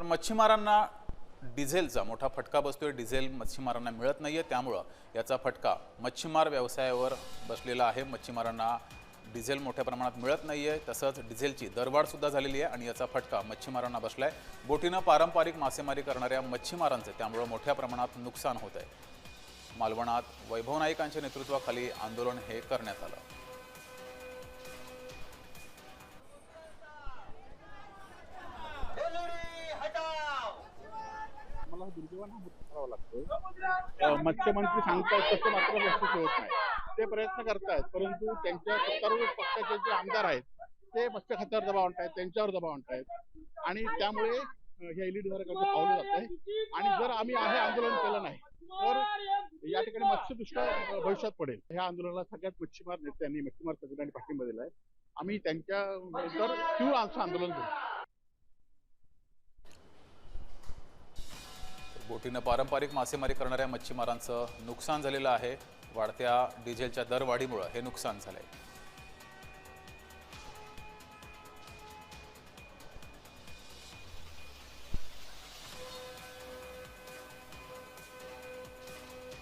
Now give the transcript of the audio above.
मच्छीमारांना डिझेलचा मोठा फटका बसतोय। डिझेल मच्छीमारांना मिळत नाहीये, त्यामुळे याचा फटका मच्छीमार व्यवसायावर बसलेला आहे। मच्छीमारांना डिझेल मोठ्या प्रमाणात मिळत नाहीये, तसंच डिझेलची दरवाढ सुद्धा झालेली आहे आणि याचा फटका मच्छीमारांना बसलाय। बोटीनं पारंपरिक मासेमारी करणाऱ्या मच्छीमारांचे त्यामुळे मोठ्या प्रमाणात नुकसान होत आहे। मालवणात वैभव नाईकांच्या नेतृत्वाखाली आंदोलन हे करण्यात आलं। मला दुर्दैवाने करावा लागतो। मत्स्यमंत्री सांगतात तसं मात्र यशस्वी होत नाही। ते प्रयत्न करतायत, परंतु त्यांच्या सत्तारूढ पक्षाचे जे आमदार आहेत ते मत्स्य खात्यावर दबाव आणतायत, त्यांच्यावर दबाव आणतायत आणि त्यामुळे हे एलईडी धारकांचं पावलं जात आहे। आणि जर आम्ही हे आंदोलन केलं नाही तर या ठिकाणी मत्स्यदुष्काळ भविष्यात पडेल। ह्या आंदोलनाला सगळ्यात मच्छीमार नेत्यांनी, मच्छीमार संघटनांनी पाठिंबा दिला आहे। आम्ही त्यांच्या तीव्र आंदोलन करू। बोटीनं पारंपरिक मासेमारी करणाऱ्या मच्छीमारांचं नुकसान झालेलं आहे। वाढत्या डिझेलच्या दरवाढीमुळे हे नुकसान झालंय।